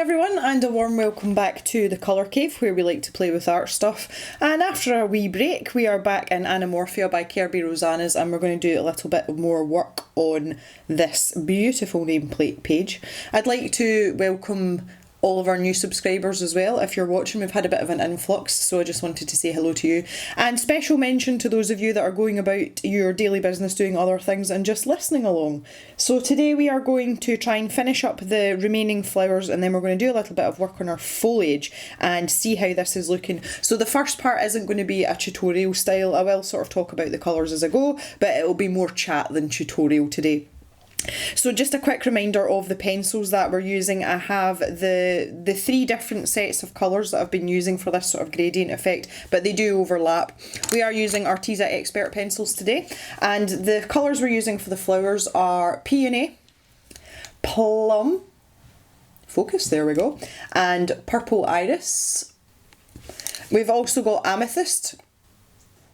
everyone, and a warm welcome back to the Colour Cave, where we like to play with art stuff. And after a wee break, we are back in Animorphia by Kirby Rosanna's, and we're going to do a little bit more work on this beautiful nameplate page. I'd like to welcome all of our new subscribers as well. If you're watching, we've had a bit of an influx, so I just wanted to say hello to you. And special mention to those of you that are going about your daily business doing other things and just listening along. So today we are going to try and finish up the remaining flowers, and then we're going to do a little bit of work on our foliage and see how this is looking. So the first part isn't going to be a tutorial style. I will sort of talk about the colours as I go, but it will be more chat than tutorial today. So just a quick reminder of the pencils that we're using. I have the three different sets of colours that I've been using for this sort of gradient effect, but they do overlap. We are using Arteza Expert pencils today, and the colours we're using for the flowers are Peony, Plum, focus, there we go, and Purple Iris. We've also got Amethyst,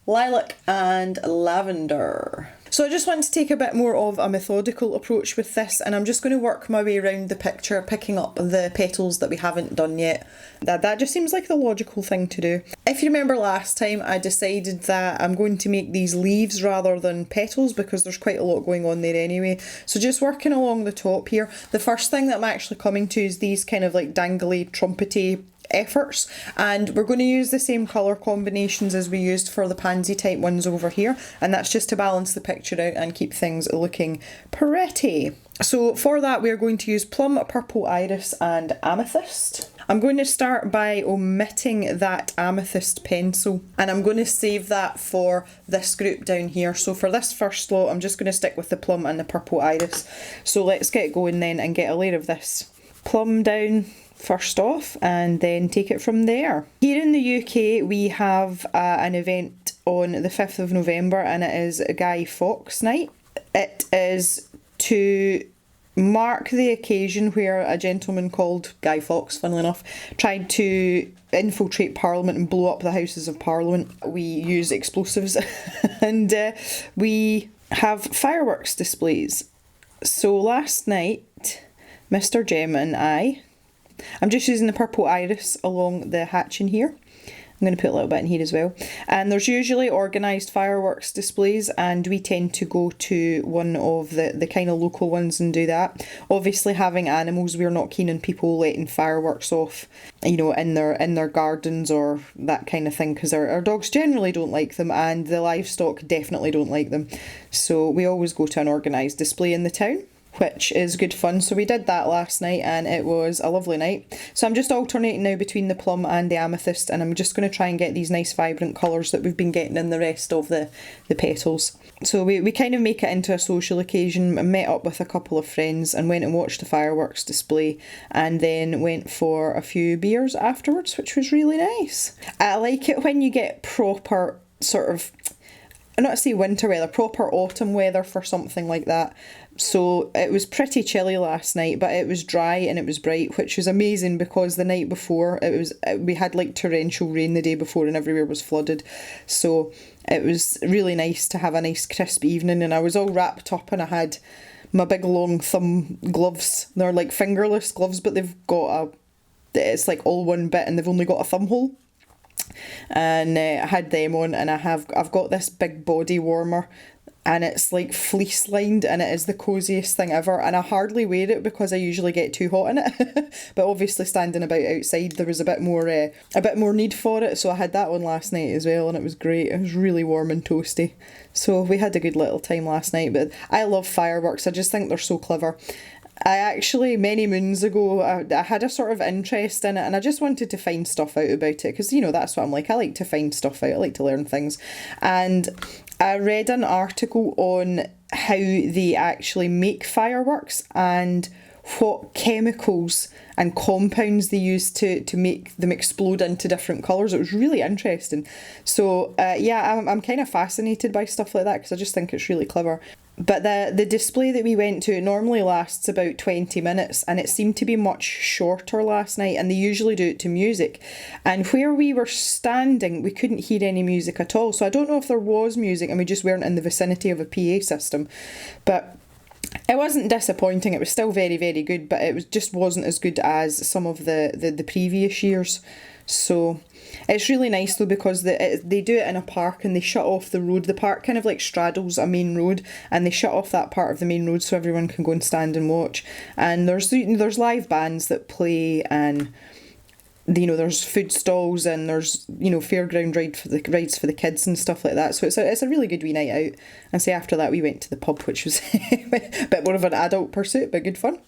Lilac and Lavender. So I just want to take a bit more of a methodical approach with this, and I'm just going to work my way around the picture, picking up the petals that we haven't done yet. That just seems like the logical thing to do. If you remember last time, I decided that I'm going to make these leaves rather than petals because there's quite a lot going on there anyway. So just working along the top here, the first thing that I'm actually coming to is these kind of like dangly, trumpety efforts, and we're going to use the same colour combinations as we used for the pansy type ones over here, and that's just to balance the picture out and keep things looking pretty. So for that we're going to use Plum, Purple Iris and Amethyst. I'm going to start by omitting that Amethyst pencil, and I'm going to save that for this group down here. So for this first lot I'm just going to stick with the Plum and the Purple Iris. So let's get going then and get a layer of this Plum down first off and then take it from there. Here in the UK we have an event on the 5th of November, and it is Guy Fawkes Night. It is to mark the occasion where a gentleman called Guy Fawkes, funnily enough, tried to infiltrate Parliament and blow up the Houses of Parliament. We use explosives and we have fireworks displays. So last night Mr. Jem and I'm just using the Purple Iris along the hatching here. I'm going to put a little bit in here as well. And there's usually organised fireworks displays, and we tend to go to one of the kind of local ones and do that. Obviously, having animals, we're not keen on people letting fireworks off, you know, in their gardens or that kind of thing, because our dogs generally don't like them, and the livestock definitely don't like them. So we always go to an organised display in the town, which is good fun. So we did that last night and it was a lovely night. So I'm just alternating now between the Plum and the Amethyst, and I'm just going to try and get these nice vibrant colours that we've been getting in the rest of the petals. So we kind of make it into a social occasion. I met up with a couple of friends and went and watched the fireworks display, and then went for a few beers afterwards, which was really nice. I like it when you get proper sort of, not to say winter weather, proper autumn weather for something like that. So it was pretty chilly last night, but it was dry and it was bright, which was amazing because the night before we had like torrential rain the day before and everywhere was flooded. So it was really nice to have a nice crisp evening, and I was all wrapped up and I had my big long thumb gloves. They're like fingerless gloves, but they've got it's like all one bit and they've only got a thumb hole. And I had them on, and I've got this big body warmer, and it's like fleece lined, and it is the cosiest thing ever, and I hardly wear it because I usually get too hot in it. But obviously standing about outside there was a bit more need for it, so I had that on last night as well, and it was great. It was really warm and toasty, so we had a good little time last night. But I love fireworks, I just think they're so clever. I actually, many moons ago, I had a sort of interest in it, and I just wanted to find stuff out about it, because, you know, that's what I'm like. I like to find stuff out, I like to learn things. And I read an article on how they actually make fireworks and what chemicals and compounds they use to make them explode into different colours. It was really interesting. So yeah, I'm kind of fascinated by stuff like that because I just think it's really clever. But the display that we went to normally lasts about 20 minutes, and it seemed to be much shorter last night, and they usually do it to music. And where we were standing, we couldn't hear any music at all. So I don't know if there was music and we just weren't in the vicinity of a PA system. But It wasn't disappointing, it was still very, very good, but it was just wasn't as good as some of the previous years. So it's really nice though, because they do it in a park and they shut off the road. The park kind of like straddles a main road, and they shut off that part of the main road so everyone can go and stand and watch. And there's live bands that play, and there's food stalls, and there's fairground rides for the kids and stuff like that. So it's a really good wee night out. And say after that we went to the pub, which was a bit more of an adult pursuit, but good fun.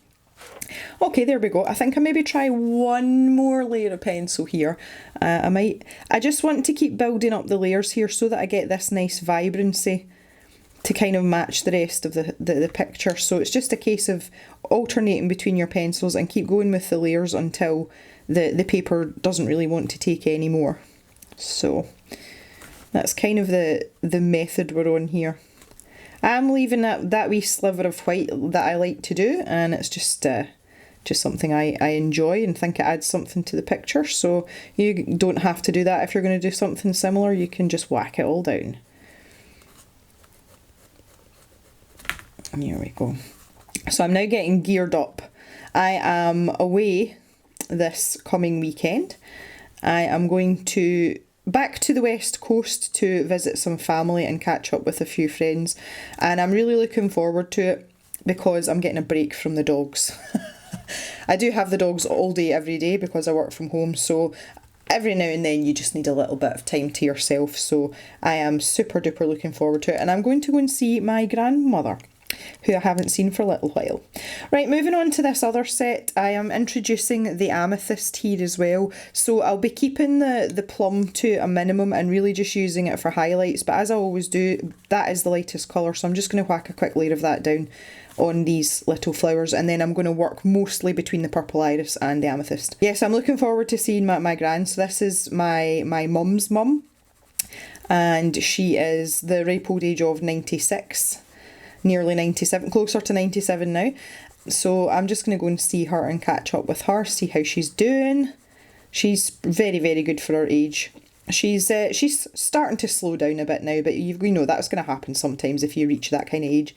Okay, there we go. I think I maybe try one more layer of pencil here. I just want to keep building up the layers here so that I get this nice vibrancy to kind of match the rest of the picture. So it's just a case of alternating between your pencils and keep going with the layers until the paper doesn't really want to take any more. So that's kind of the method we're on here. I'm leaving that wee sliver of white that I like to do, and it's just something I enjoy and think it adds something to the picture. So you don't have to do that if you're going to do something similar. You can just whack it all down. And here we go. So I'm now getting geared up. I am away this coming weekend. I am going back to the West Coast to visit some family and catch up with a few friends, and I'm really looking forward to it because I'm getting a break from the dogs. I do have the dogs all day every day because I work from home, so every now and then you just need a little bit of time to yourself. So I am super duper looking forward to it, and I'm going to go and see my grandmother, who I haven't seen for a little while. Right, moving on to this other set, I am introducing the amethyst here as well. So I'll be keeping the plum to a minimum and really just using it for highlights, but as I always do, that is the lightest colour, so I'm just going to whack a quick layer of that down on these little flowers, and then I'm going to work mostly between the purple iris and the amethyst. Yes, I'm looking forward to seeing my gran. So this is my mum's mum, and she is the ripe old age of 96. Nearly 97, closer to 97 now. So I'm just going to go and see her and catch up with her, see how she's doing. She's very, very good for her age. She's starting to slow down a bit now, but you know that's going to happen sometimes if you reach that kind of age.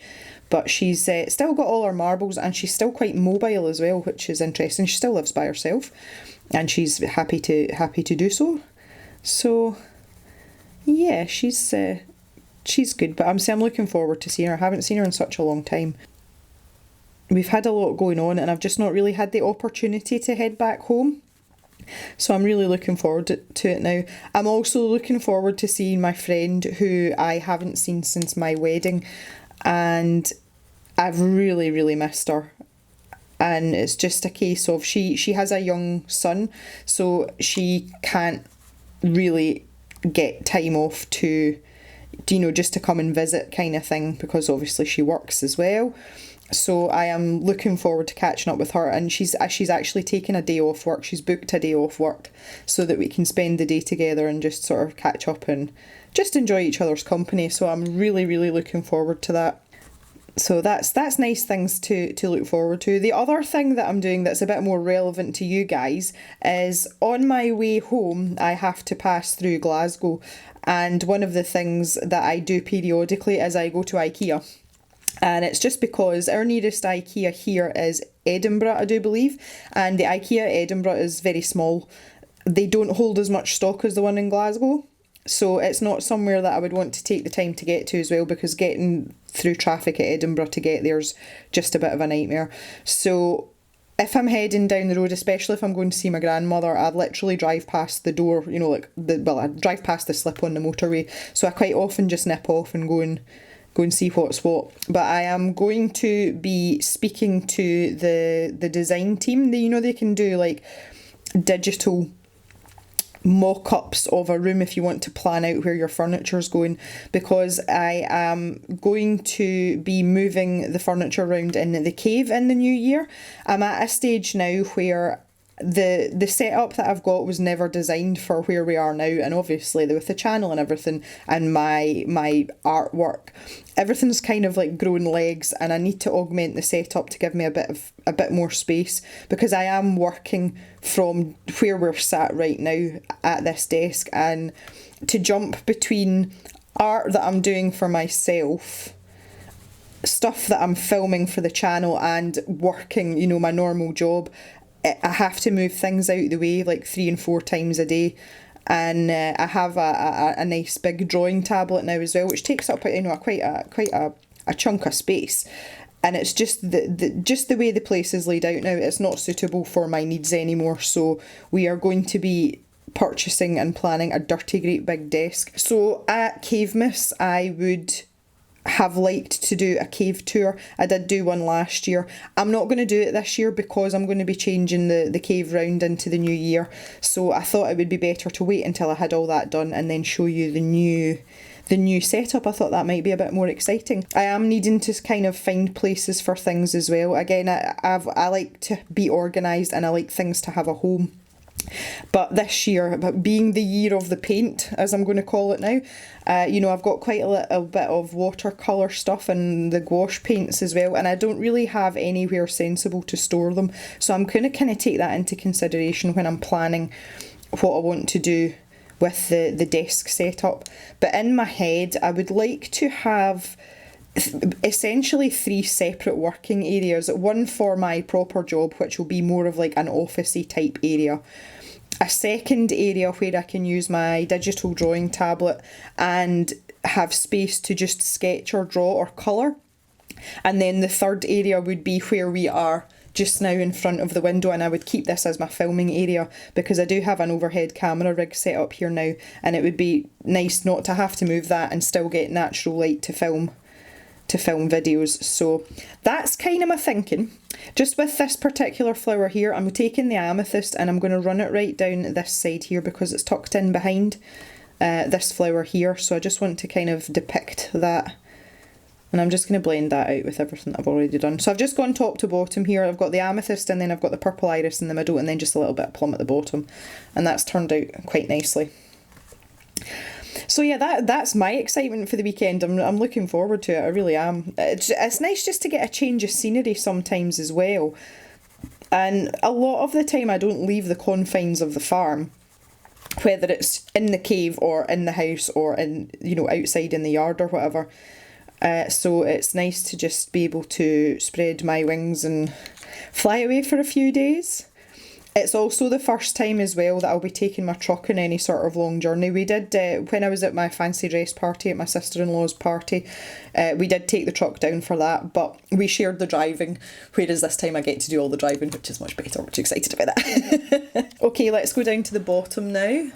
But she's still got all her marbles, and she's still quite mobile as well, which is interesting. She still lives by herself, and she's happy to do so. So yeah, she's good, but I'm looking forward to seeing her. I haven't seen her in such a long time. We've had a lot going on, and I've just not really had the opportunity to head back home. So I'm really looking forward to it now. I'm also looking forward to seeing my friend who I haven't seen since my wedding, and I've really, really missed her. And it's just a case of she has a young son, so she can't really get time off to just to come and visit kind of thing, because obviously she works as well. So I am looking forward to catching up with her, and she's actually taken a day off work. She's booked a day off work so that we can spend the day together and just sort of catch up and just enjoy each other's company. So I'm really, really looking forward to that. So that's nice things to look forward to. The other thing that I'm doing that's a bit more relevant to you guys is on my way home, I have to pass through Glasgow. And one of the things that I do periodically is I go to IKEA. And it's just because our nearest IKEA here is Edinburgh, I do believe. And the IKEA Edinburgh is very small. They don't hold as much stock as the one in Glasgow. So it's not somewhere that I would want to take the time to get to as well, because getting through traffic at Edinburgh to get there's just a bit of a nightmare. So if I'm heading down the road, especially if I'm going to see my grandmother, I'd literally drive past the door, I drive past the slip on the motorway. So I quite often just nip off and go and see what's what. But I am going to be speaking to the design team. They can do like digital mock-ups of a room if you want to plan out where your furniture's going, because I am going to be moving the furniture around in the cave in the new year. I'm at a stage now where the setup that I've got was never designed for where we are now, and obviously with the channel and everything and my artwork, everything's kind of like grown legs, and I need to augment the setup to give me a bit more space, because I am working from where we're sat right now at this desk, and to jump between art that I'm doing for myself stuff that I'm filming for the channel and working, you know, my normal job, I have to move things out the way like 3 and 4 times a day. And I have a nice big drawing tablet now as well, which takes up, you know, quite a chunk of space. And it's just the way the place is laid out now, it's not suitable for my needs anymore. So we are going to be purchasing and planning a dirty great big desk. So at Cavemas, I would have liked to do a cave tour. I did do one last year. I'm not going to do it this year because I'm going to be changing the cave round into the new year. So I thought it would be better to wait until I had all that done and then show you the new setup. I thought that might be a bit more exciting. I am needing to kind of find places for things as well. Again, I like to be organised and I like things to have a home. But this year, being the year of the paint, as I'm going to call it now, you know, I've got quite a little bit of watercolour stuff and the gouache paints as well, and I don't really have anywhere sensible to store them. So I'm going to kind of take that into consideration when I'm planning what I want to do with the desk setup. But in my head, I would like to have essentially 3 separate working areas. One for my proper job, which will be more of like an officey type area. A second area where I can use my digital drawing tablet and have space to just sketch or draw or colour. And then the third area would be where we are just now in front of the window, and I would keep this as my filming area because I do have an overhead camera rig set up here now, and it would be nice not to have to move that and still get natural light to film videos. So that's kind of my thinking. Just with this particular flower here, I'm taking the amethyst and I'm going to run it right down this side here because it's tucked in behind this flower here. So I just want to kind of depict that, and I'm just going to blend that out with everything that I've already done. So I've just gone top to bottom here. I've got the amethyst and then I've got the purple iris in the middle and then just a little bit of plum at the bottom, and that's turned out quite nicely. So yeah, that's my excitement for the weekend. I'm looking forward to it, I really am. It's nice just to get a change of scenery sometimes as well. And a lot of the time I don't leave the confines of the farm, whether it's in the cave or in the house or in, you know, outside in the yard or whatever. So it's nice to just be able to spread my wings and fly away for a few days. It's also the first time as well that I'll be taking my truck on any sort of long journey. We did, when I was at my fancy dress party, at my sister-in-law's party, we did take the truck down for that, but we shared the driving, whereas this time I get to do all the driving, which is much better, which I'm excited about that. Okay, let's go down to the bottom now.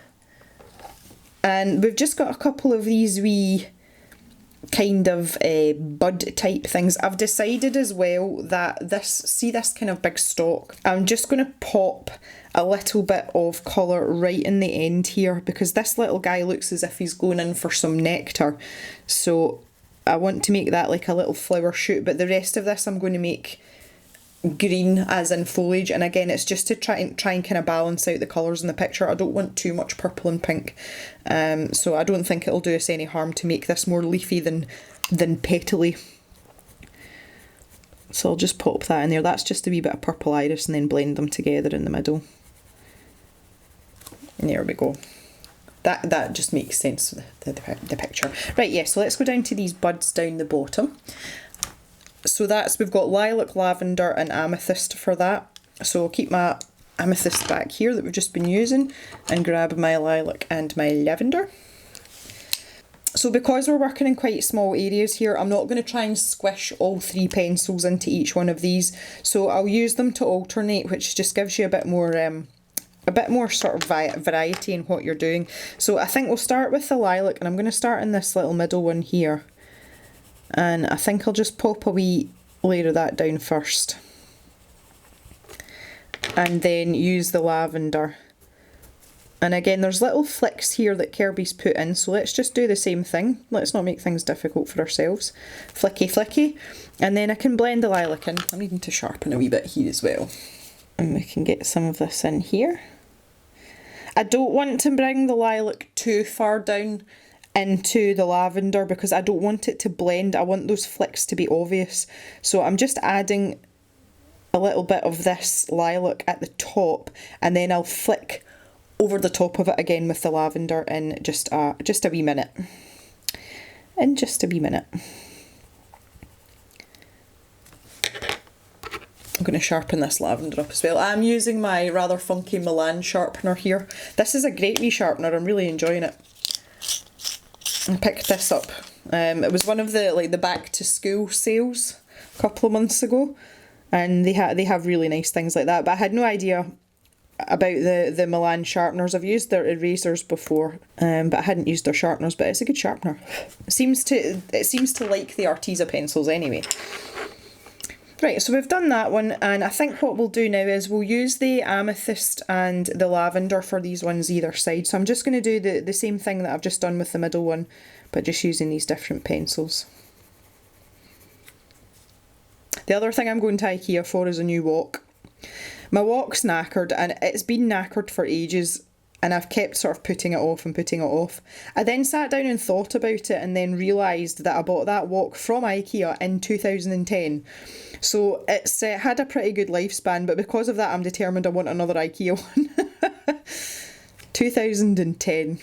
And we've just got a couple of these wee kind of bud type things. I've decided as well that this kind of big stalk, I'm just going to pop a little bit of colour right in the end here because this little guy looks as if he's going in for some nectar. So I want to make that like a little flower shoot, but the rest of this I'm going to make green as in foliage, and again it's just to try and kind of balance out the colours in the picture. I don't want too much purple and pink, so I don't think it'll do us any harm to make this more leafy than petally. So I'll just pop that in there. That's just a wee bit of purple iris and then blend them together in the middle. And there we go. That just makes sense with the picture. Right, yeah, so let's go down to these buds down the bottom. So we've got lilac, lavender and amethyst for that. So I'll keep my amethyst back here that we've just been using and grab my lilac and my lavender. So because we're working in quite small areas here, I'm not going to try and squish all 3 pencils into each one of these. So I'll use them to alternate, which just gives you a bit more sort of variety in what you're doing. So I think we'll start with the lilac, and I'm going to start in this little middle one here. And I think I'll just pop a wee layer of that down first. And then use the lavender. And again, there's little flicks here that Kirby's put in, so let's just do the same thing. Let's not make things difficult for ourselves. Flicky, flicky. And then I can blend the lilac in. I'm needing to sharpen a wee bit here as well. And we can get some of this in here. I don't want to bring the lilac too far down into the lavender because I don't want it to blend. I want those flicks to be obvious. So I'm just adding a little bit of this lilac at the top, and then I'll flick over the top of it again with the lavender in just a wee minute. In just a wee minute. I'm going to sharpen this lavender up as well. I'm using my rather funky Milan sharpener here. This is a great wee sharpener, I'm really enjoying it. I picked this up. It was one of the back to school sales a couple of months ago, and they have really nice things like that, but I had no idea about the Milan sharpeners. I've used their erasers before, but I hadn't used their sharpeners, but it's a good sharpener. It seems to like the Arteza pencils anyway. Right, so we've done that one, and I think what we'll do now is we'll use the amethyst and the lavender for these ones either side. So I'm just going to do the same thing that I've just done with the middle one, but just using these different pencils. The other thing I'm going to IKEA for is a new wok. My wok's knackered, and it's been knackered for ages, and I've kept sort of putting it off and putting it off. I then sat down and thought about it, and then realised that I bought that wok from IKEA in 2010. So it's had a pretty good lifespan, but because of that I'm determined I want another IKEA one. 2010.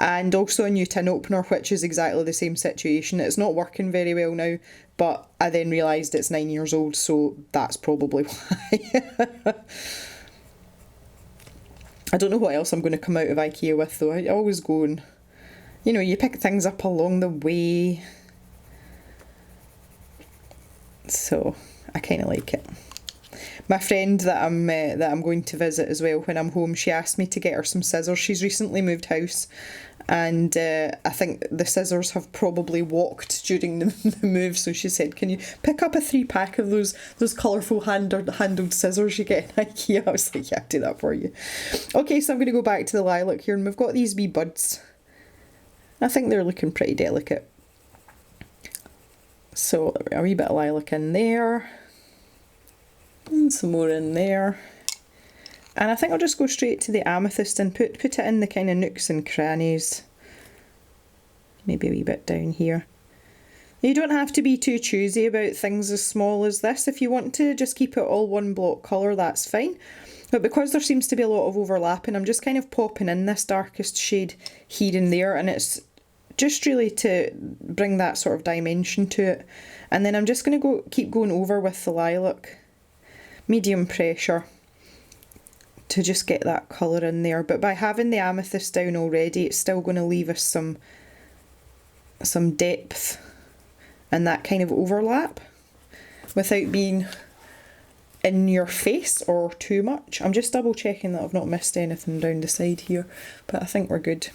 And also a new tin opener, which is exactly the same situation. It's not working very well now, but I then realised it's 9 years old, so that's probably why. I don't know what else I'm going to come out of IKEA with though. I always go and, you know, you pick things up along the way. So I kind of like it. My friend that I'm going to visit as well when I'm home, she asked me to get her some scissors. She's recently moved house, and I think the scissors have probably walked during the move. So she said, "Can you pick up a 3-pack of those colourful handled scissors you get in IKEA?" I was like, "Yeah, I'll do that for you." Okay, so I'm going to go back to the lilac here, and we've got these wee buds. I think they're looking pretty delicate. So a wee bit of lilac in there. And some more in there. And I think I'll just go straight to the amethyst and put it in the kind of nooks and crannies. Maybe a wee bit down here. You don't have to be too choosy about things as small as this. If you want to just keep it all one block colour, that's fine. But because there seems to be a lot of overlapping, I'm just kind of popping in this darkest shade here and there, and it's just really to bring that sort of dimension to it. And then I'm just going to keep going over with the lilac. Medium pressure to just get that colour in there, but by having the amethyst down already, it's still going to leave us some depth and that kind of overlap without being in your face or too much. I'm just double checking that I've not missed anything down the side here, but I think we're good.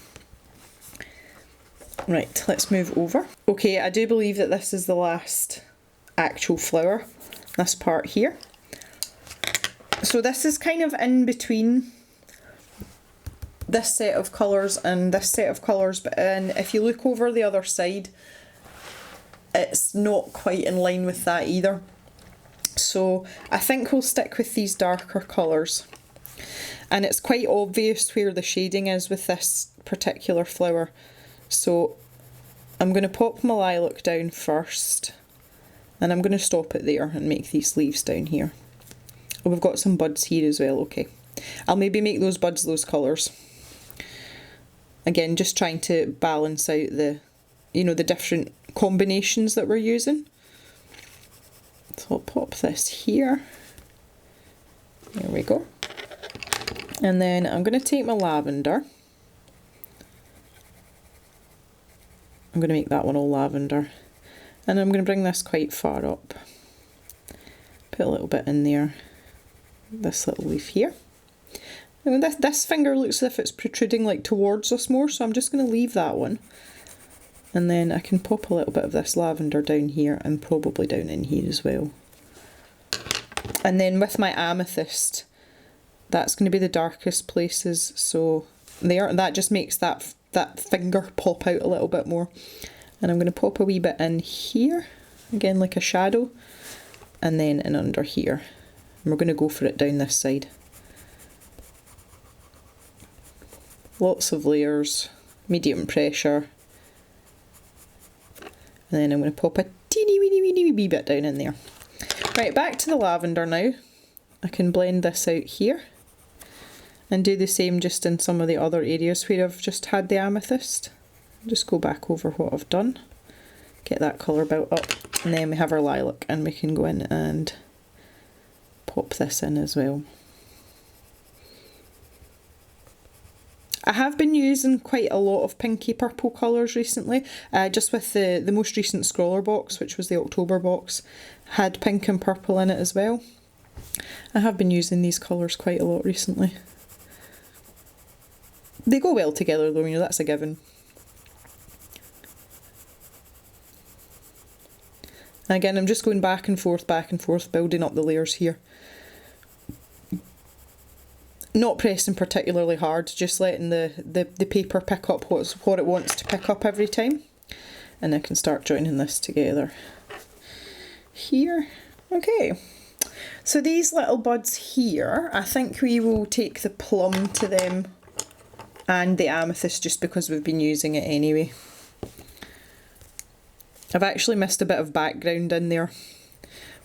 Right, let's move over. Okay, I do believe that this is the last actual flower, this part here. So this is kind of in between this set of colours and this set of colours, but if you look over the other side, it's not quite in line with that either. So I think we'll stick with these darker colours. And it's quite obvious where the shading is with this particular flower. So I'm going to pop my lilac down first, and I'm going to stop it there and make these leaves down here. Oh, we've got some buds here as well, okay. I'll maybe make those buds those colours. Again, just trying to balance out the, you know, the different combinations that we're using. So I'll pop this here. There we go. And then I'm going to take my lavender. I'm going to make that one all lavender. And I'm going to bring this quite far up. Put a little bit in there. This little leaf here. And this finger looks as if it's protruding like towards us more, so I'm just going to leave that one. And then I can pop a little bit of this lavender down here and probably down in here as well. And then with my amethyst, that's going to be the darkest places, so there, that just makes that finger pop out a little bit more. And I'm going to pop a wee bit in here, again like a shadow, and then in under here. And we're going to go for it down this side. Lots of layers, medium pressure. And then I'm going to pop a teeny weeny wee bit down in there. Right, back to the lavender now. I can blend this out here. And do the same just in some of the other areas where I've just had the amethyst. Just go back over what I've done. Get that colour built up. And then we have our lilac, and we can go in and pop this in as well. I have been using quite a lot of pinky purple colours recently, just with the most recent Scrawler box, which was the October box, had pink and purple in it as well. I have been using these colours quite a lot recently. They go well together though, you know, that's a given. And again, I'm just going back and forth, building up the layers here. Not pressing particularly hard, just letting the paper pick up what it wants to pick up every time. And I can start joining this together here. Okay, so these little buds here, I think we will take the plum to them and the amethyst just because we've been using it anyway. I've actually missed a bit of background in there.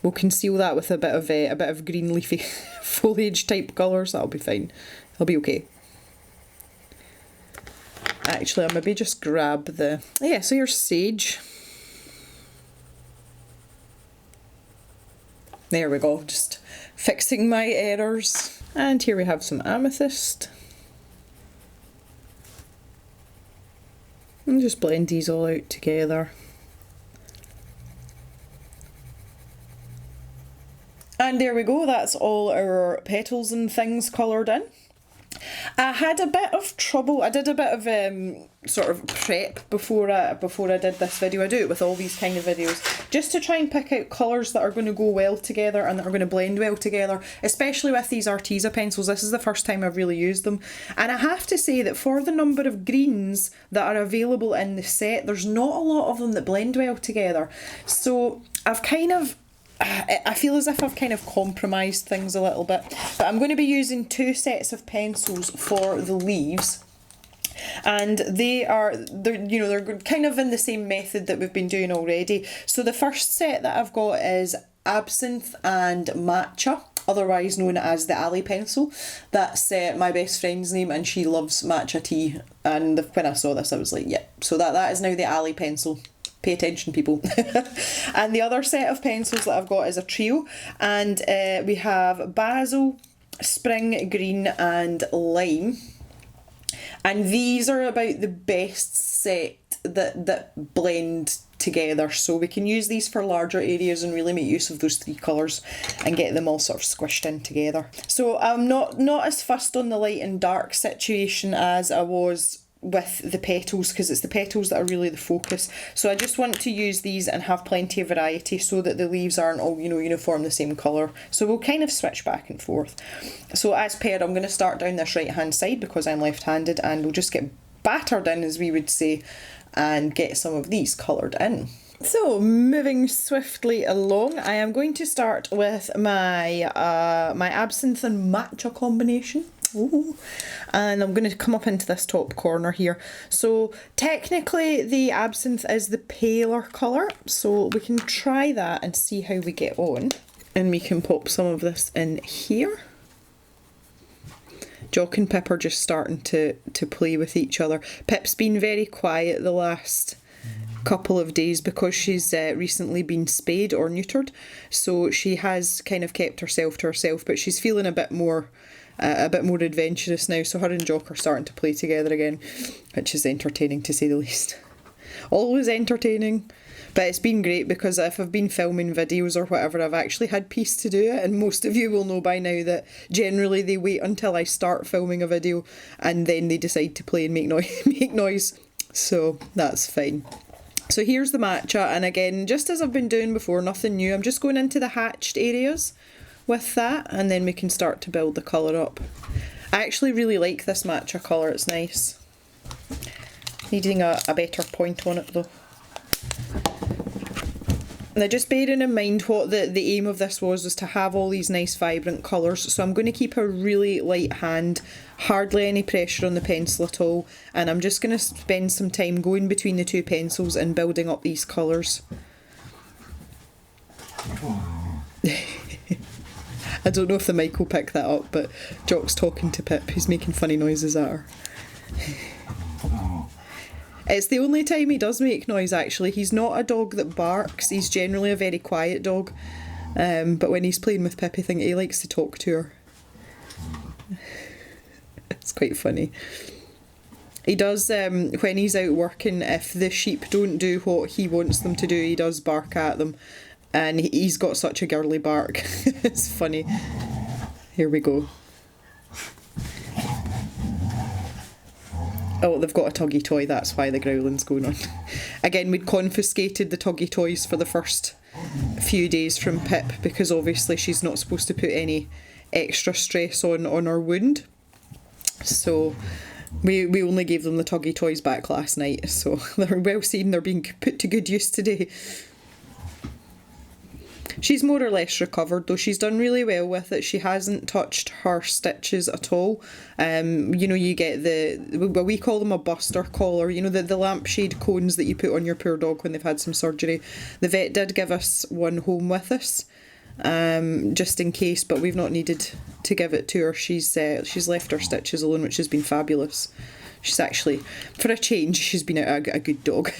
We'll conceal that with a bit of green leafy foliage type colours. That'll be fine. It'll be okay. Actually, I'll maybe just grab the... Yeah, so here's sage. There we go, just fixing my errors. And here we have some amethyst. And just blend these all out together. And there we go, that's all our petals and things coloured in. I had a bit of trouble, I did a bit of sort of prep before I did this video. I do it with all these kind of videos, just to try and pick out colours that are going to go well together and that are going to blend well together, especially with these Arteza pencils. This is the first time I've really used them. And I have to say that for the number of greens that are available in the set, there's not a lot of them that blend well together. So I feel as if I've kind of compromised things a little bit, but I'm going to be using 2 sets of pencils for the leaves, and they're kind of in the same method that we've been doing already. So the first set that I've got is Absinthe and Matcha, otherwise known as the Ali pencil. That's my best friend's name, and she loves matcha tea, and when I saw this I was like, yeah, so that is now the Ali pencil. Pay attention, people. And the other set of pencils that I've got is a trio, and we have Basil, Spring Green and Lime, and these are about the best set that blend together, so we can use these for larger areas and really make use of those 3 colours and get them all sort of squished in together. So I'm not as fussed on the light and dark situation as I was with the petals, because it's the petals that are really the focus. So I just want to use these and have plenty of variety so that the leaves aren't all, you know, uniform the same colour. So we'll kind of switch back and forth. So as per, I'm going to start down this right hand side because I'm left-handed, and we'll just get battered in, as we would say, and get some of these coloured in. So moving swiftly along, I am going to start with my my absinthe and matcha combination. Ooh. And I'm going to come up into this top corner here. So technically the absinthe is the paler colour, so we can try that and see how we get on. And we can pop some of this in here. Jock and Pip are just starting to play with each other. Pip's been very quiet the last couple of days because she's recently been spayed or neutered, so she has kind of kept herself to herself, but she's feeling a bit more adventurous now, so her and Jock are starting to play together again, which is entertaining to say the least. Always entertaining, but it's been great because if I've been filming videos or whatever, I've actually had peace to do it, and most of you will know by now that generally they wait until I start filming a video and then they decide to play and make noise, so that's fine. So here's the matcha, and again, just as I've been doing before, nothing new, I'm just going into the hatched areas with that, and then we can start to build the colour up. I actually really like this matcha colour, it's nice. Needing a better point on it though. Now just bearing in mind what the aim of this was to have all these nice vibrant colours, so I'm going to keep a really light hand, hardly any pressure on the pencil at all, and I'm just going to spend some time going between the 2 pencils and building up these colours. I don't know if the mic will pick that up, but Jock's talking to Pip, who's making funny noises at her. It's the only time he does make noise actually. He's not a dog that barks, he's generally a very quiet dog, But when he's playing with Pip, I think he likes to talk to her. It's quite funny. He does, when he's out working, if the sheep don't do what he wants them to do, he does bark at them. And he's got such a girly bark. It's funny. Here we go. Oh, they've got a tuggy toy, that's why the growling's going on. Again, we'd confiscated the tuggy toys for the first few days from Pip, because obviously she's not supposed to put any extra stress on her wound. So we only gave them the tuggy toys back last night, so they're well seen, they're being put to good use today. She's more or less recovered, though. She's done really well with it. She hasn't touched her stitches at all. You know, you get well, we call them a buster collar, you know, the lampshade cones that you put on your poor dog when they've had some surgery. The vet did give us one home with us, just in case, but we've not needed to give it to her. She's left her stitches alone, which has been fabulous. She's actually, for a change, she's been a good dog.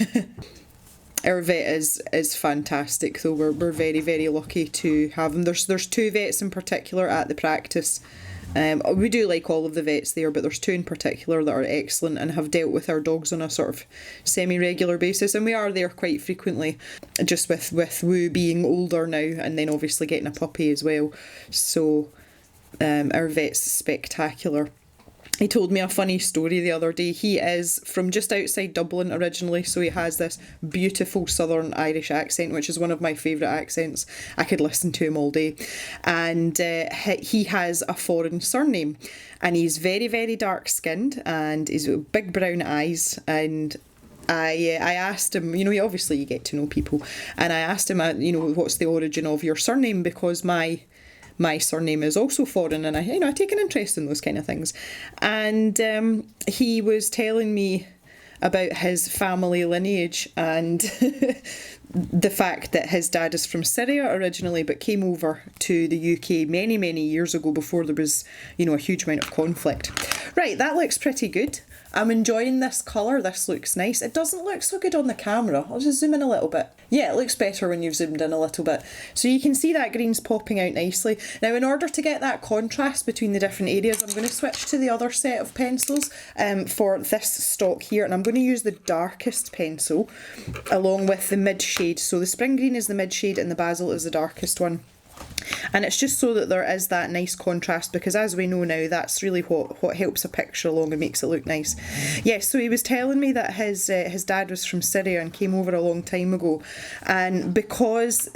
Our vet is fantastic, though. We're very, very lucky to have him. There's two vets in particular at the practice. We do like all of the vets there, but there's two in particular that are excellent and have dealt with our dogs on a sort of semi-regular basis, and we are there quite frequently, just with Woo being older now and then obviously getting a puppy as well. So our vet's spectacular. He told me a funny story the other day. He is from just outside Dublin originally, so he has this beautiful Southern Irish accent, which is one of my favourite accents. I could listen to him all day. And he has a foreign surname, and he's very, very dark-skinned, and he's got big brown eyes, and I asked him, you know, obviously you get to know people, and I asked him, you know, what's the origin of your surname, because my surname is also foreign, and I take an interest in those kind of things. And he was telling me about his family lineage and the fact that his dad is from Syria originally, but came over to the UK many, many years ago before there was, you know, a huge amount of conflict. Right, that looks pretty good. I'm enjoying this colour. This looks nice. It doesn't look so good on the camera. I'll just zoom in a little bit. Yeah, it looks better when you've zoomed in a little bit. So you can see that green's popping out nicely. Now, in order to get that contrast between the different areas, I'm going to switch to the other set of pencils for this stock here, and I'm going to use the darkest pencil along with the mid shade. So the spring green is the mid shade and the basil is the darkest one. And it's just so that there is that nice contrast, because as we know now, that's really what helps a picture along and makes it look nice. Yes, so he was telling me that his dad was from Syria and came over a long time ago, and because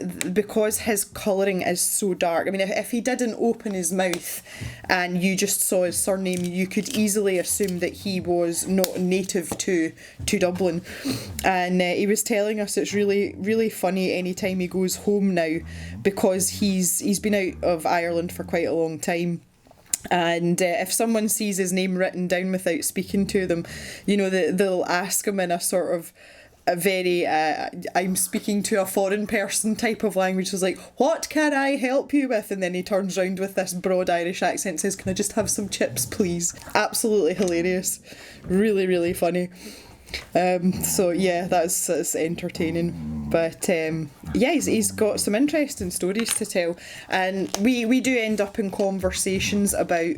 his colouring is so dark, I mean, if he didn't open his mouth and you just saw his surname, you could easily assume that he was not native to Dublin. And he was telling us it's really, really funny anytime he goes home now, because he's been out of Ireland for quite a long time, and if someone sees his name written down without speaking to them, you know, they'll ask him in a sort of a very I'm speaking to a foreign person type of language. So it's like, what can I help you with? And then he turns round with this broad Irish accent and says, can I just have some chips, please? Absolutely hilarious. Really, really funny. So yeah, that's entertaining. But yeah, he's got some interesting stories to tell, and we do end up in conversations about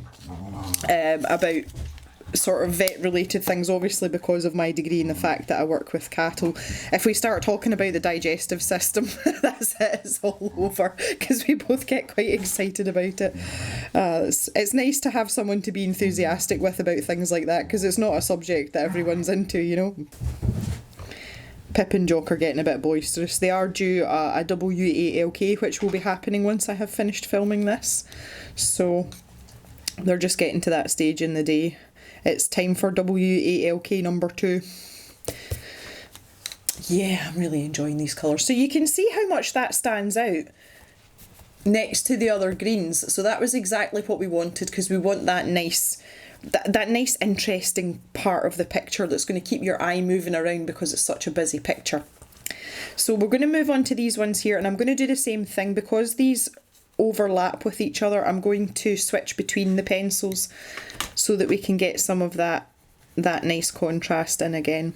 sort of vet related things, obviously because of my degree and the fact that I work with cattle. If we start talking about the digestive system, that's it, it's all over, because we both get quite excited about it. It's nice to have someone to be enthusiastic with about things like that, because it's not a subject that everyone's into, you know. Pip and Jock are getting a bit boisterous. They are due a WALK, which will be happening once I have finished filming this, so they're just getting to that stage in the day. It's time for WALK number 2. Yeah, I'm really enjoying these colours. So you can see how much that stands out next to the other greens. So that was exactly what we wanted, because we want that nice, that nice interesting part of the picture that's going to keep your eye moving around because it's such a busy picture. So we're going to move on to these ones here, and I'm going to do the same thing because these overlap with each other. I'm going to switch between the pencils so that we can get some of that nice contrast in again.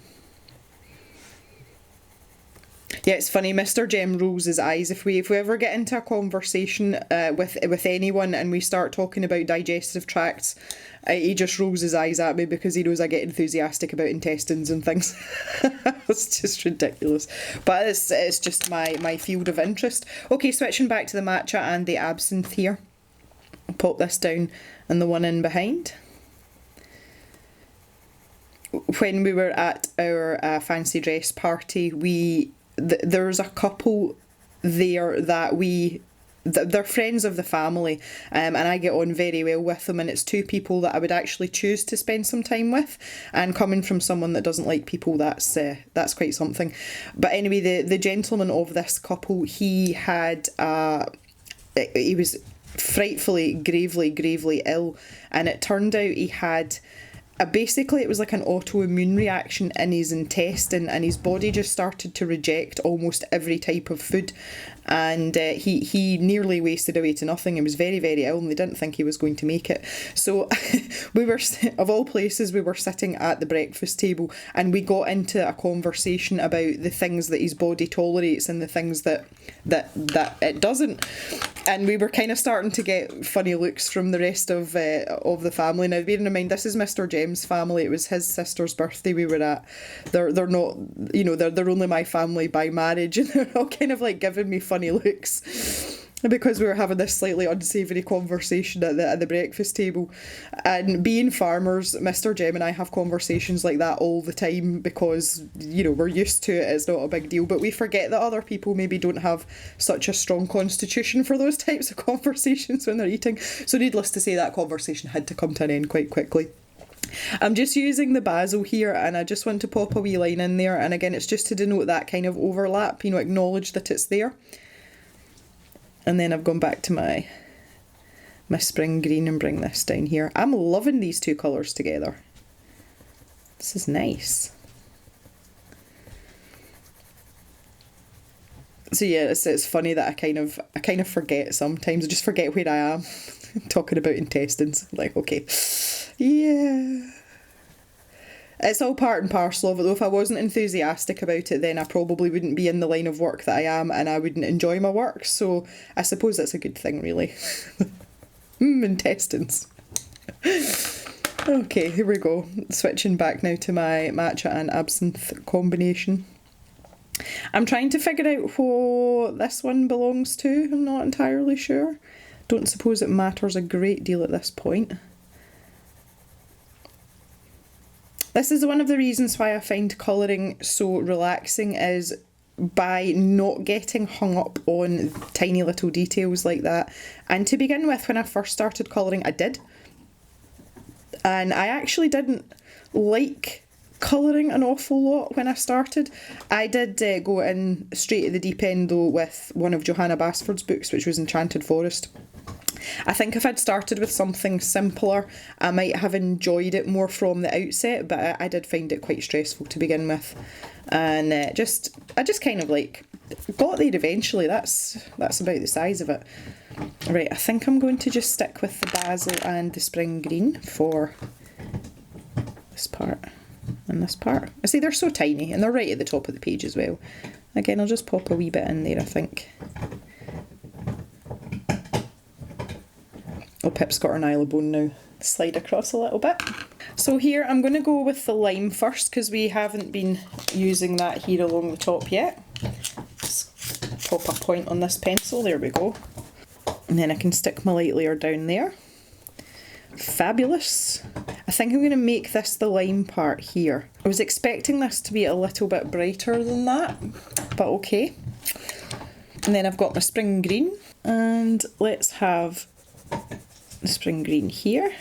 Yeah, it's funny. Mr. Jem rolls his eyes if we ever get into a conversation with anyone and we start talking about digestive tracts. He just rolls his eyes at me because he knows I get enthusiastic about intestines and things. It's just ridiculous, but it's just my field of interest. Okay, switching back to the matcha and the absinthe here. I'll pop this down and the one in behind. When we were at our fancy dress party, there's a couple there that they're friends of the family, and I get on very well with them, and it's two people that I would actually choose to spend some time with, and coming from someone that doesn't like people, that's quite something. But anyway, the gentleman of this couple, he was frightfully, gravely ill, and it turned out he had basically it was like an autoimmune reaction in his intestine, and his body just started to reject almost every type of food, and he nearly wasted away to nothing. He was very, very ill and they didn't think he was going to make it. So we were, of all places, we were sitting at the breakfast table and we got into a conversation about the things that his body tolerates and the things that it doesn't, and we were kind of starting to get funny looks from the rest of the family. Now, bearing in mind, this is Mr. Jem's family. It was his sister's birthday we were at. They're not, they're only my family by marriage, and they're all kind of like giving me funny looks because we were having this slightly unsavoury conversation at the breakfast table. And being farmers, Mr. Jem and I have conversations like that all the time because, we're used to it, it's not a big deal, but we forget that other people maybe don't have such a strong constitution for those types of conversations when they're eating. So needless to say, that conversation had to come to an end quite quickly. I'm just using the basil here, and I just want to pop a wee line in there, and again it's just to denote that kind of overlap, acknowledge that it's there. And then I've gone back to my spring green and bring this down here. I'm loving these two colours together. This is nice. So yeah, it's funny that I kind of forget sometimes. I just forget where I am talking about intestines. Like, okay, yeah. It's all part and parcel of it, though. If I wasn't enthusiastic about it, then I probably wouldn't be in the line of work that I am, and I wouldn't enjoy my work. So I suppose that's a good thing, really. Intestines. Okay, here we go. Switching back now to my matcha and absinthe combination. I'm trying to figure out what this one belongs to. I'm not entirely sure. Don't suppose it matters a great deal at this point. This is one of the reasons why I find colouring so relaxing, is by not getting hung up on tiny little details like that. And to begin with, when I first started colouring, I did. And I actually didn't like colouring an awful lot when I started. I did go in straight at the deep end though with one of Johanna Basford's books, which was Enchanted Forest. I think if I'd started with something simpler, I might have enjoyed it more from the outset, but I did find it quite stressful to begin with. And I just kind of got there eventually. That's about the size of it. Right, I think I'm going to just stick with the basil and the spring green for this part and this part. I see they're so tiny and they're right at the top of the page as well. Again, I'll just pop a wee bit in there, I think. Oh, Pip's got her nylabone now. Slide across a little bit. So here I'm going to go with the lime first because we haven't been using that here along the top yet. Just pop a point on this pencil, there we go. And then I can stick my light layer down there. Fabulous. I think I'm going to make this the lime part here. I was expecting this to be a little bit brighter than that, but okay. And then I've got my spring green, and let's have the spring green here.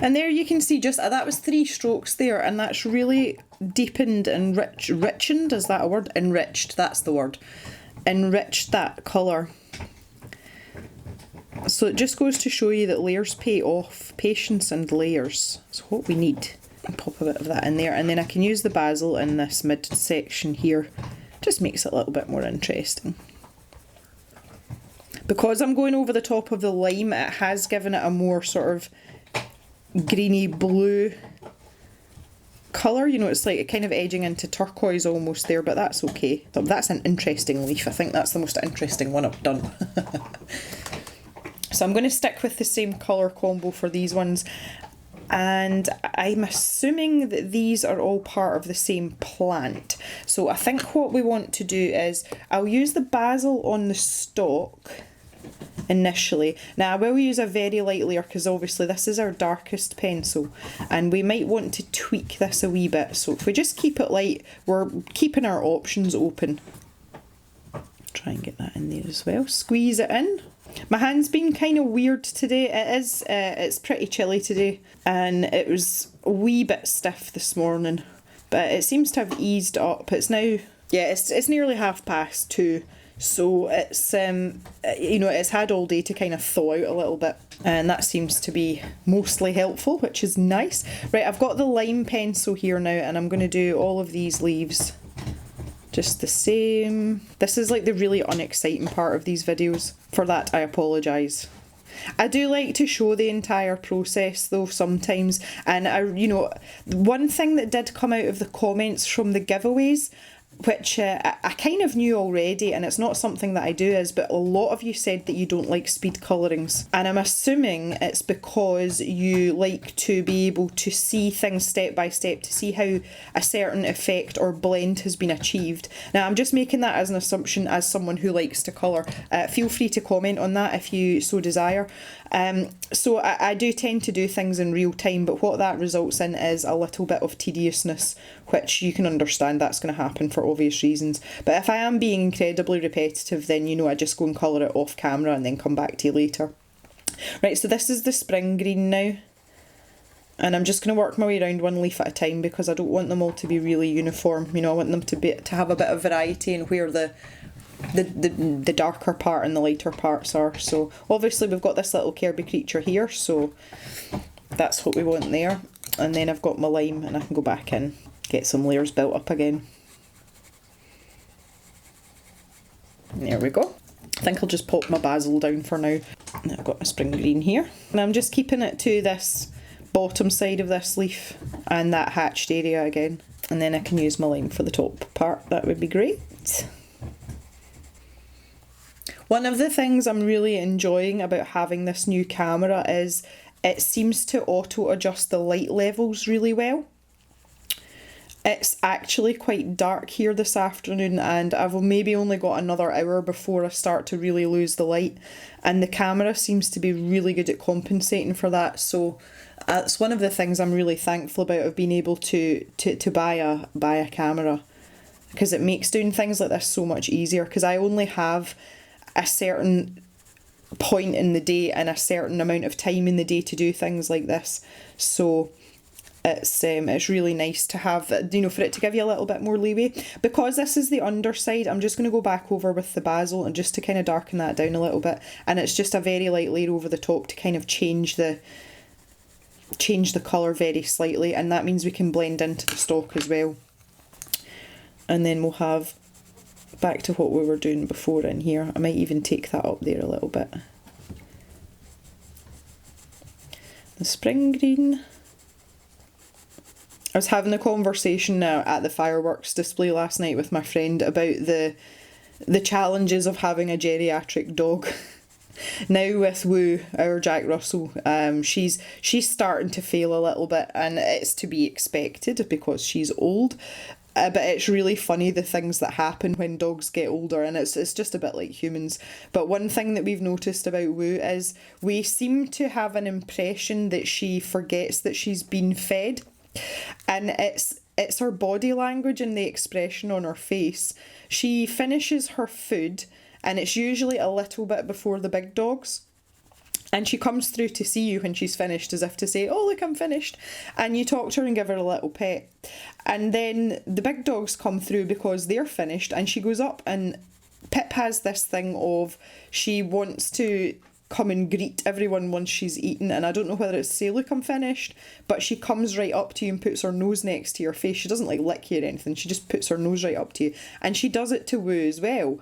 And there you can see just that was 3 strokes there, and that's really deepened and richened, is that a word? Enriched, that's the word. Enriched that colour. So it just goes to show you that layers pay off. Patience and layers is what we need. I'll pop a bit of that in there, and then I can use the basil in this mid section here. Just makes it a little bit more interesting. Because I'm going over the top of the lime, it has given it a more sort of greeny blue colour. You know, it's like kind of edging into turquoise almost there, but that's okay. That's an interesting leaf. I think that's the most interesting one I've done. So I'm going to stick with the same colour combo for these ones. And I'm assuming that these are all part of the same plant. So I think what we want to do is, I'll use the basil on the stalk initially. Now I will use a very light layer because obviously this is our darkest pencil and we might want to tweak this a wee bit. So if we just keep it light, we're keeping our options open. Try and get that in there as well. Squeeze it in. My hand's been kind of weird today. It's pretty chilly today and it was a wee bit stiff this morning, but it seems to have eased up. It's now, yeah, it's nearly 2:30, so it's you know, it's had all day to kind of thaw out a little bit, and that seems to be mostly helpful, which is nice. Right, I've got the lime pencil here now and I'm going to do all of these leaves just the same. This is like the really unexciting part of these videos. For that, I apologise. I do like to show the entire process though sometimes, and you know, one thing that did come out of the comments from the giveaways, which I kind of knew already, and it's not something that I do, is but a lot of you said that you don't like speed colourings, and I'm assuming it's because you like to be able to see things step by step to see how a certain effect or blend has been achieved. Now I'm just making that as an assumption as someone who likes to colour. Feel free to comment on that if you so desire. So I do tend to do things in real time, but what that results in is a little bit of tediousness, which you can understand that's going to happen for obvious reasons. But if I am being incredibly repetitive, then you know I just go and colour it off camera and then come back to you later. Right, so this is the spring green now, and I'm just going to work my way around one leaf at a time because I don't want them all to be really uniform. You know, I want them to have a bit of variety in where the darker part and the lighter parts are. So obviously we've got this little Kirby creature here, so that's what we want there. And then I've got my lime and I can go back in, get some layers built up again. There we go. I think I'll just pop my basil down for now. And I've got my spring green here. And I'm just keeping it to this bottom side of this leaf and that hatched area again. And then I can use my lime for the top part. That would be great. One of the things I'm really enjoying about having this new camera is it seems to auto adjust the light levels really well. It's actually quite dark here this afternoon and I've maybe only got another hour before I start to really lose the light, and the camera seems to be really good at compensating for that. So that's one of the things I'm really thankful about, of being able to buy a camera, because it makes doing things like this so much easier, because I only have a certain point in the day and a certain amount of time in the day to do things like this. So it's really nice to have, you know, for it to give you a little bit more leeway. Because this is the underside, I'm just going to go back over with the basil and just to kind of darken that down a little bit, and it's just a very light layer over the top to kind of change the colour very slightly, and that means we can blend into the stalk as well. And then we'll have back to what we were doing before in here. I might even take that up there a little bit. The spring green. I was having a conversation now at the fireworks display last night with my friend about the challenges of having a geriatric dog. Now with Woo, our Jack Russell, she's starting to fail a little bit, and it's to be expected because she's old. But it's really funny the things that happen when dogs get older, and it's just a bit like humans. But one thing that we've noticed about Woo is we seem to have an impression that she forgets that she's been fed, and it's her body language and the expression on her face. She finishes her food, and it's usually a little bit before the big dogs. And she comes through to see you when she's finished, as if to say, oh look, I'm finished. And you talk to her and give her a little pet. And then the big dogs come through because they're finished, and she goes up, and Pip has this thing of she wants to come and greet everyone once she's eaten, and I don't know whether it's to say, look, I'm finished, but she comes right up to you and puts her nose next to your face. She doesn't like lick you or anything, she just puts her nose right up to you. And she does it to Woo as well.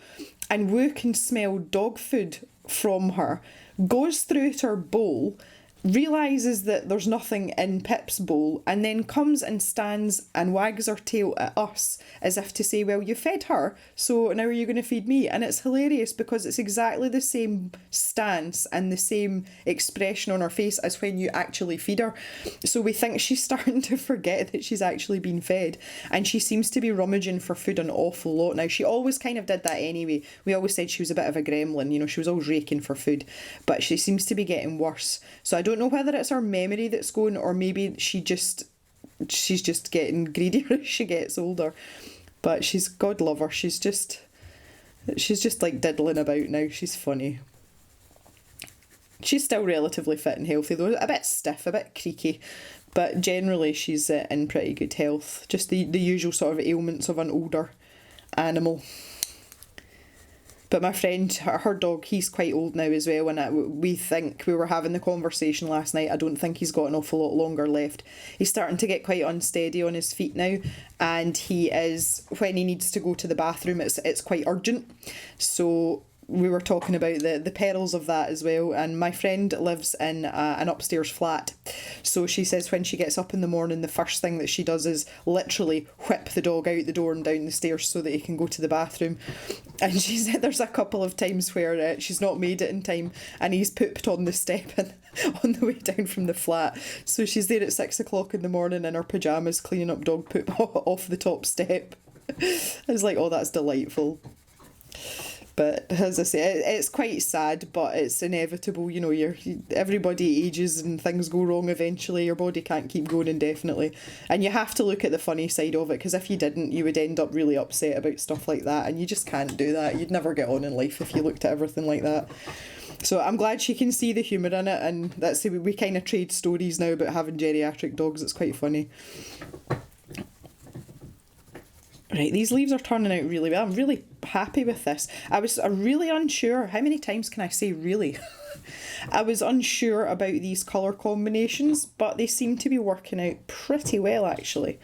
And Woo can smell dog food from her, goes through to her bowl, realises that there's nothing in Pip's bowl, and then comes and stands and wags her tail at us as if to say, well, you fed her, so now are you going to feed me? And it's hilarious because it's exactly the same stance and the same expression on her face as when you actually feed her. So we think she's starting to forget that she's actually been fed, and she seems to be rummaging for food an awful lot now. She always kind of did that anyway. We always said she was a bit of a gremlin, you know, she was always raking for food, but she seems to be getting worse. So I don't know whether it's her memory that's going, or maybe she's just getting greedier as she gets older. But she's, God love her, she's just like diddling about now. She's funny. She's still relatively fit and healthy though, a bit stiff, a bit creaky, but generally she's in pretty good health. Just the usual sort of ailments of an older animal. But my friend, her dog, he's quite old now as well, and we think, we were having the conversation last night, I don't think he's got an awful lot longer left. He's starting to get quite unsteady on his feet now, and he is, when he needs to go to the bathroom, it's quite urgent. So we were talking about the perils of that as well, and my friend lives in an upstairs flat, so she says when she gets up in the morning, the first thing that she does is literally whip the dog out the door and down the stairs so that he can go to the bathroom. And she said there's a couple of times where she's not made it in time and he's pooped on the step and on the way down from the flat, so she's there at 6 o'clock in the morning in her pyjamas cleaning up dog poop off the top step. I was like, oh, that's delightful. But as I say, it's quite sad, but it's inevitable. You know, everybody ages and things go wrong eventually. Your body can't keep going indefinitely. And you have to look at the funny side of it, because if you didn't, you would end up really upset about stuff like that. And you just can't do that. You'd never get on in life if you looked at everything like that. So I'm glad she can see the humour in it. And that's we kind of trade stories now about having geriatric dogs. It's quite funny. Right, these leaves are turning out really well. I'm really happy with this. I was really unsure. How many times can I say really? I was unsure about these colour combinations, but they seem to be working out pretty well actually.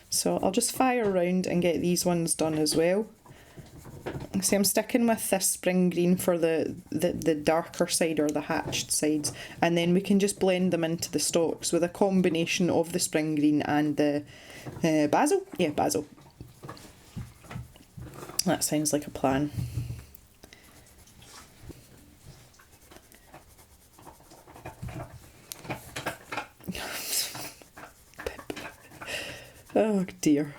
So I'll just fire around and get these ones done as well. See, I'm sticking with this spring green for the darker side, or the hatched sides, and then we can just blend them into the stalks with a combination of the spring green and the basil. Yeah, basil. That sounds like a plan. Oh dear.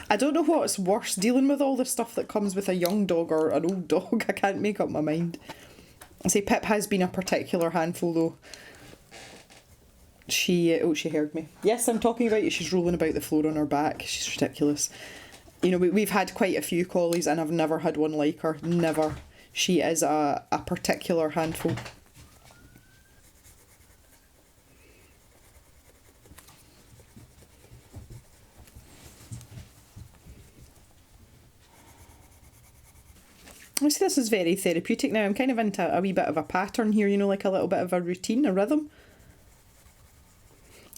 I don't know what's worse, dealing with all the stuff that comes with a young dog or an old dog. I can't make up my mind. I say Pip has been a particular handful though. She heard me. Yes, I'm talking about you. She's rolling about the floor on her back. She's ridiculous. You know, we've had quite a few collies and I've never had one like her. Never. She is a particular handful. I see this is very therapeutic now. I'm kind of into a wee bit of a pattern here, you know, like a little bit of a routine, a rhythm.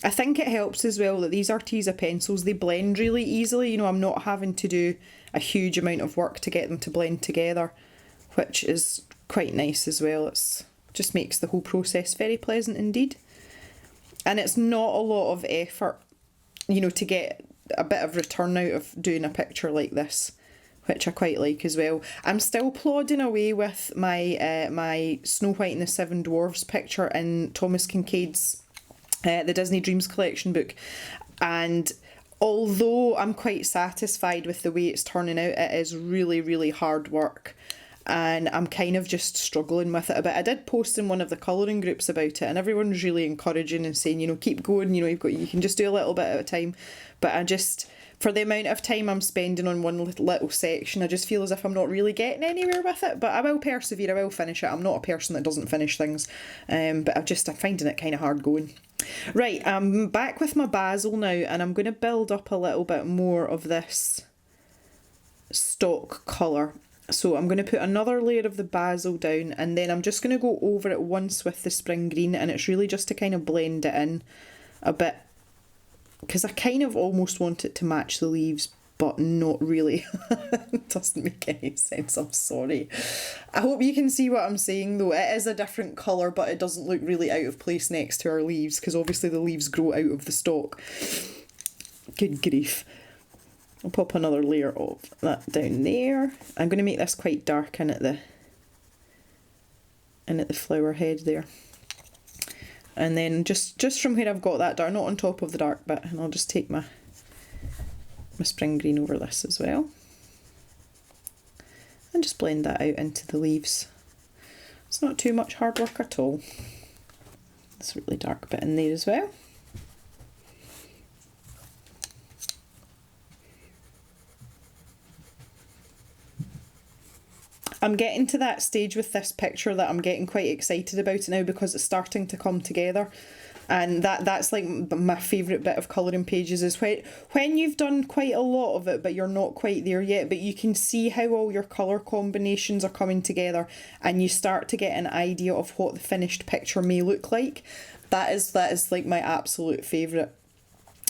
I think it helps as well that these Arteza pencils, they blend really easily. You know, I'm not having to do a huge amount of work to get them to blend together, which is quite nice as well. It just makes the whole process very pleasant indeed. And it's not a lot of effort, you know, to get a bit of return out of doing a picture like this, which I quite like as well. I'm still plodding away with my my Snow White and the Seven Dwarfs picture in Thomas Kincaid's the Disney Dreams collection book, and although I'm quite satisfied with the way it's turning out, it is really, really hard work and I'm kind of just struggling with it a bit. I did post in one of the colouring groups about it and everyone's really encouraging and saying, you know, keep going, you know, you can just do a little bit at a time. But I just, for the amount of time I'm spending on one little section, I just feel as if I'm not really getting anywhere with it. But I will persevere, I will finish it. I'm not a person that doesn't finish things, but I'm finding it kind of hard going. Right, I'm back with my basil now and I'm going to build up a little bit more of this stock colour. So I'm going to put another layer of the basil down and then I'm just going to go over it once with the spring green, and it's really just to kind of blend it in a bit because I kind of almost want it to match the leaves, but not really. It doesn't make any sense, I'm sorry. I hope you can see what I'm saying though. It is a different colour, but it doesn't look really out of place next to our leaves, because obviously the leaves grow out of the stalk. Good grief. I'll pop another layer of that down there. I'm going to make this quite dark in at the flower head there. And then just from where I've got that dark, not on top of the dark bit, and I'll just take my spring green over this as well. And just blend that out into the leaves. It's not too much hard work at all. This really dark bit in there as well. I'm getting to that stage with this picture that I'm getting quite excited about it now, because it's starting to come together. And that's like my favourite bit of colouring pages, is when you've done quite a lot of it but you're not quite there yet, but you can see how all your colour combinations are coming together and you start to get an idea of what the finished picture may look like. That is like my absolute favourite.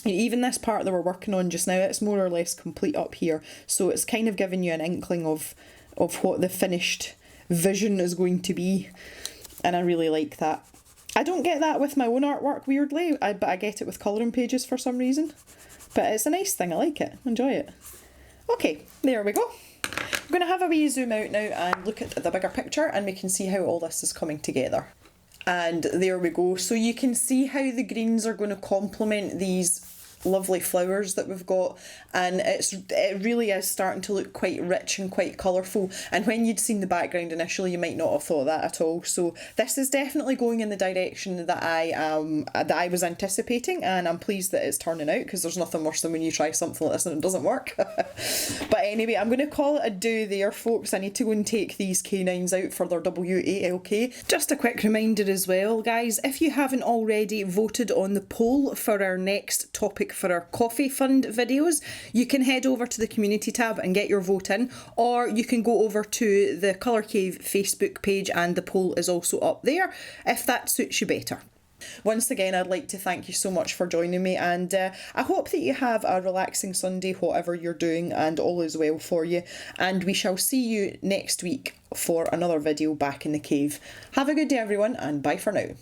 Even this part that we're working on just now, it's more or less complete up here, so it's kind of giving you an inkling of what the finished vision is going to be, and I really like that. I don't get that with my own artwork, weirdly, but I get it with colouring pages for some reason. But it's a nice thing, I like it, enjoy it. Okay, there we go. I'm going to have a wee zoom out now and look at the bigger picture, and we can see how all this is coming together. And there we go. So you can see how the greens are going to complement these lovely flowers that we've got, and it really is starting to look quite rich and quite colourful. And when you'd seen the background initially, you might not have thought that at all. So this is definitely going in the direction that I was anticipating, and I'm pleased that it's turning out, because there's nothing worse than when you try something like this and it doesn't work. But anyway, I'm going to call it a do there, folks. I need to go and take these canines out for their WALK. Just a quick reminder as well, guys, if you haven't already voted on the poll for our next topic for our coffee fund videos, you can head over to the community tab and get your vote in, or you can go over to the Colour Cave Facebook page and the poll is also up there if that suits you better. Once again, I'd like to thank you so much for joining me, and I hope that you have a relaxing Sunday, whatever you're doing, and all is well for you. And we shall see you next week for another video back in the cave. Have a good day, everyone, and bye for now.